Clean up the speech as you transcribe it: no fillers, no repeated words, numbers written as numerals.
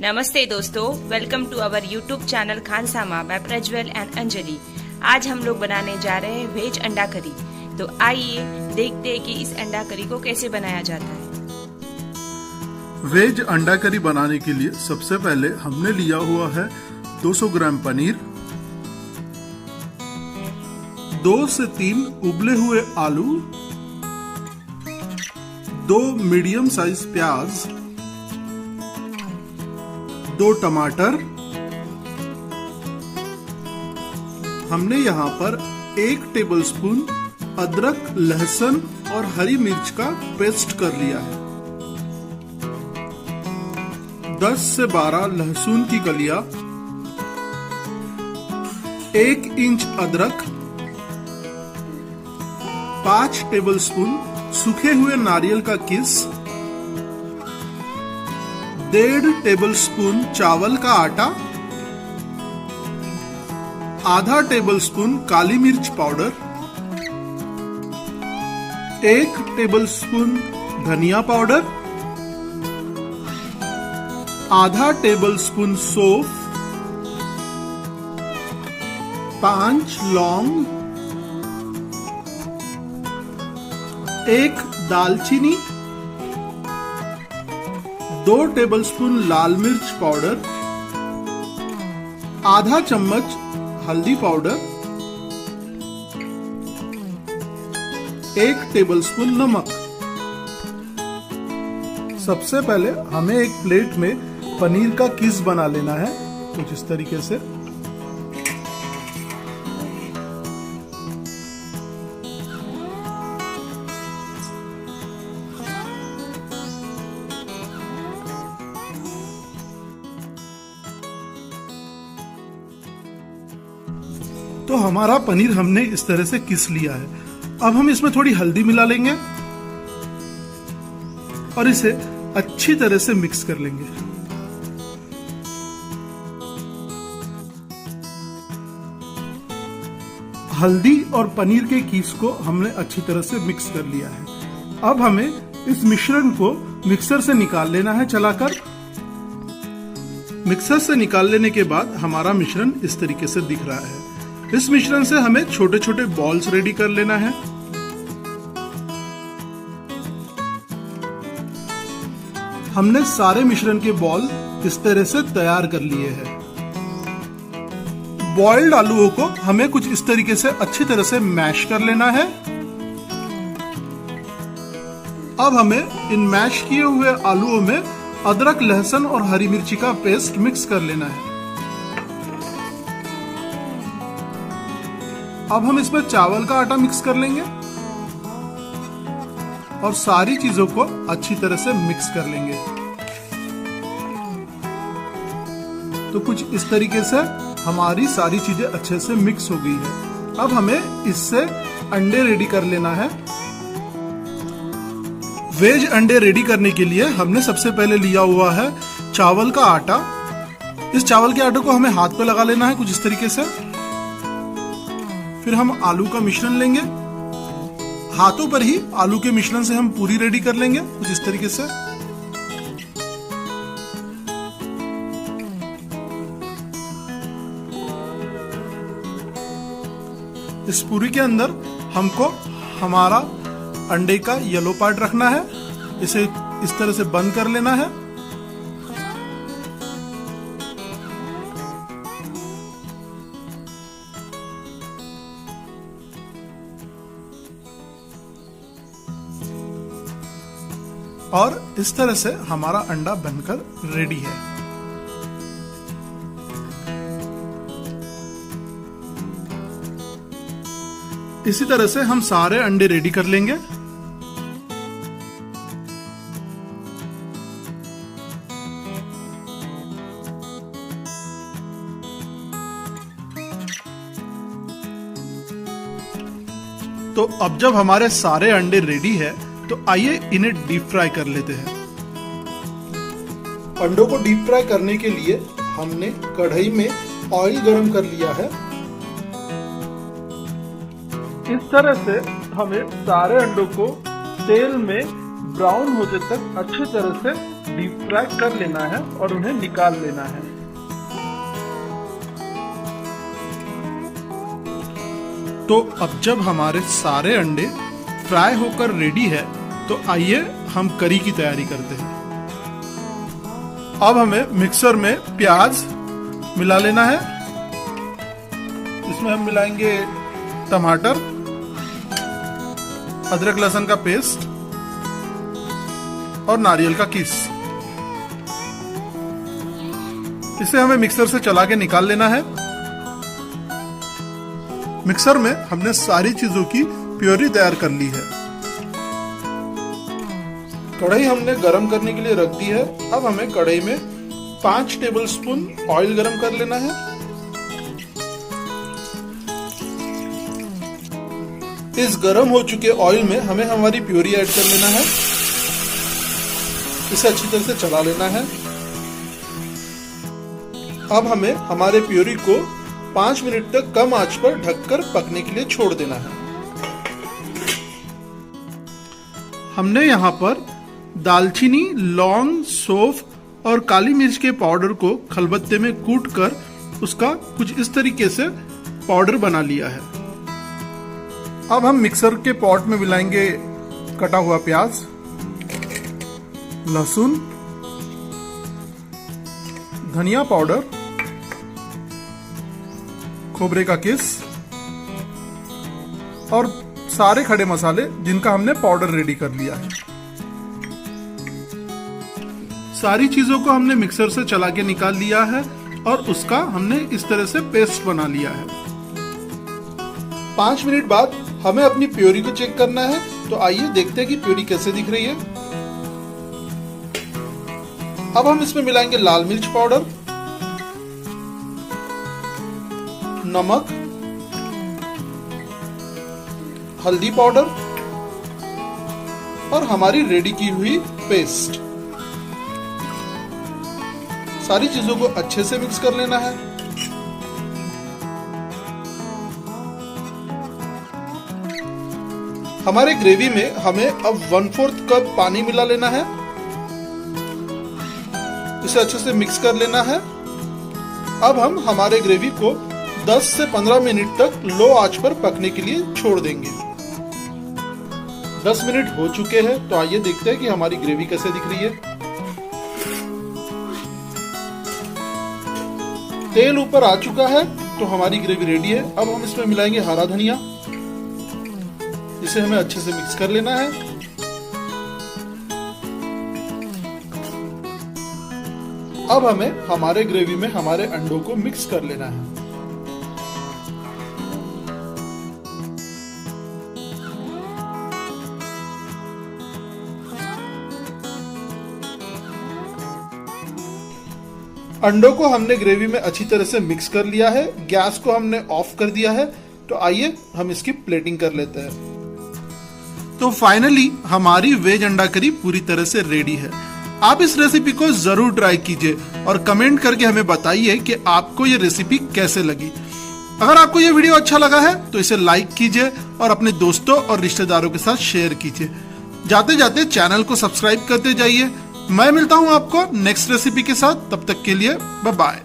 नमस्ते दोस्तों, welcome to our YouTube channel Khansama by Prajwal and Anjali. आज हम लोग बनाने जा रहे हैं वेज अंडा करी। तो आइए देखते हैं कि इस अंडा करी को कैसे बनाया जाता है। वेज अंडा करी बनाने के लिए सबसे पहले हमने लिया हुआ है 200 ग्राम पनीर, 2 से 3 उबले हुए आलू, 2 मीडियम साइज प्याज, 2 टमाटर। हमने यहाँ पर 1 टेबलस्पून अदरक, लहसुन और हरी मिर्च का पेस्ट कर लिया है। 10 से 12 लहसुन की कलियां, 1 इंच अदरक, 5 टेबलस्पून सूखे हुए नारियल का किस, 1.5 टेबलस्पून चावल का आटा, आधा टेबलस्पून काली मिर्च पाउडर, 1 टेबलस्पून धनिया पाउडर, आधा टेबलस्पून सौंफ, 5 लौंग, 1 दालचीनी, 2 टेबलस्पून लाल मिर्च पाउडर, आधा चम्मच हल्दी पाउडर, 1 टेबलस्पून नमक। सबसे पहले हमें एक प्लेट में पनीर का किस बना लेना है, कुछ इस तरीके से। तो हमारा पनीर हमने इस तरह से किस लिया है। अब हम इसमें थोड़ी हल्दी मिला लेंगे और इसे अच्छी तरह से मिक्स कर लेंगे। हल्दी और पनीर के कीस को हमने अच्छी तरह से मिक्स कर लिया है। अब हमें इस मिश्रण को मिक्सर से निकाल लेना है चलाकर। मिक्सर से निकाल लेने के बाद हमारा मिश्रण इस तरीके से दिख रहा है। इस मिश्रण से हमें छोटे छोटे बॉल्स रेडी कर लेना है। हमने सारे मिश्रण के बॉल इस तरह से तैयार कर लिए हैं। बॉइल्ड आलूओं को हमें कुछ इस तरीके से अच्छी तरह से मैश कर लेना है। अब हमें इन मैश किए हुए आलूओं में अदरक, लहसुन और हरी मिर्ची का पेस्ट मिक्स कर लेना है। अब हम इसमें चावल का आटा मिक्स कर लेंगे और सारी चीजों को अच्छी तरह से मिक्स कर लेंगे। तो कुछ इस तरीके से हमारी सारी चीजें अच्छे से मिक्स हो गई है। अब हमें इससे अंडे रेडी कर लेना है। वेज अंडे रेडी करने के लिए हमने सबसे पहले लिया हुआ है चावल का आटा। इस चावल के आटे को हमें हाथ पे लगा लेना है कुछ इस तरीके से। फिर हम आलू का मिश्रण लेंगे। हाथों पर ही आलू के मिश्रण से हम पूरी रेडी कर लेंगे कुछ इस तरीके से। इस पूरी के अंदर हमको हमारा अंडे का येलो पार्ट रखना है। इसे इस तरह से बंद कर लेना है। और इस तरह से हमारा अंडा बनकर रेडी है। इसी तरह से हम सारे अंडे रेडी कर लेंगे। तो अब जब हमारे सारे अंडे रेडी है तो आइए इन्हें डीप फ्राई कर लेते हैं। अंडों को डीप फ्राई करने के लिए हमने कढ़ाई में ऑयल गरम कर लिया है। इस तरह से हमें सारे अंडों को तेल में ब्राउन होने तक अच्छी तरह से डीप फ्राई कर लेना है और उन्हें निकाल लेना है। तो अब जब हमारे सारे अंडे फ्राई होकर रेडी है तो आइए हम करी की तैयारी करते हैं। अब हमें मिक्सर में प्याज मिला लेना है। इसमें हम मिलाएंगे टमाटर, अदरक लहसुन का पेस्ट और नारियल का कीस। इसे हमें मिक्सर से चला के निकाल लेना है। मिक्सर में हमने सारी चीजों की प्योरी तैयार कर ली है। कढ़ाई हमने गरम करने के लिए रख दी है। अब हमें कढ़ाई में 5 टेबलस्पून ऑयल गरम कर लेना है। इस गरम हो चुके ऑयल में हमें हमारी प्योरी ऐड कर लेना है। इसे अच्छी तरह से चला लेना है। अब हमें हमारे प्योरी को 5 मिनट तक कम आंच पर ढककर पकने के लिए छोड़ देना है। हमने यहाँ पर दालचीनी, लौंग, सौंफ और काली मिर्च के पाउडर को खलबत्ते में कूटकर उसका कुछ इस तरीके से पाउडर बना लिया है। अब हम मिक्सर के पॉट में मिलाएंगे कटा हुआ प्याज, लहसुन, धनिया पाउडर, खोबरे का किस और सारे खड़े मसाले जिनका हमने पाउडर रेडी कर लिया है। सारी चीजों को हमने मिक्सर से चला के निकाल लिया है और उसका हमने इस तरह से पेस्ट बना लिया है। 5 मिनट बाद हमें अपनी प्योरी को चेक करना है। तो आइए देखते हैं कि प्योरी कैसे दिख रही है। अब हम इसमें मिलाएंगे लाल मिर्च पाउडर, नमक, हल्दी पाउडर और हमारी रेडी की हुई पेस्ट। सारी चीजों को अच्छे से मिक्स कर लेना है। हमारे ग्रेवी में हमें अब 1/4 कप पानी मिला लेना है। इसे अच्छे से मिक्स कर लेना है। अब हम हमारे ग्रेवी को 10 से 15 मिनट तक लो आंच पर पकने के लिए छोड़ देंगे। 10 मिनट हो चुके हैं। तो आइए देखते हैं कि हमारी ग्रेवी कैसे दिख रही है। तेल ऊपर आ चुका है तो हमारी ग्रेवी रेडी है। अब हम इसमें मिलाएंगे हरा धनिया। इसे हमें अच्छे से मिक्स कर लेना है। अब हमें हमारे ग्रेवी में हमारे अंडों को मिक्स कर लेना है। अंडों को हमने ग्रेवी में अच्छी तरह से मिक्स कर लिया है। गैस को हमने ऑफ कर दिया है। तो आइए हम इसकी प्लेटिंग कर लेते हैं। तो फाइनली हमारी वेज अंडा करी पूरी तरह से रेडी है। आप इस रेसिपी को जरूर ट्राई कीजिए और कमेंट करके हमें बताइए कि आपको ये रेसिपी कैसे लगी। अगर आपको ये वीडियो अच्छा लगा है तो इसे लाइक कीजिए और अपने दोस्तों और रिश्तेदारों के साथ शेयर कीजिए। जाते जाते चैनल को सब्सक्राइब करते जाइए। मैं मिलता हूं आपको नेक्स्ट रेसिपी के साथ। तब तक के लिए बाय बाय।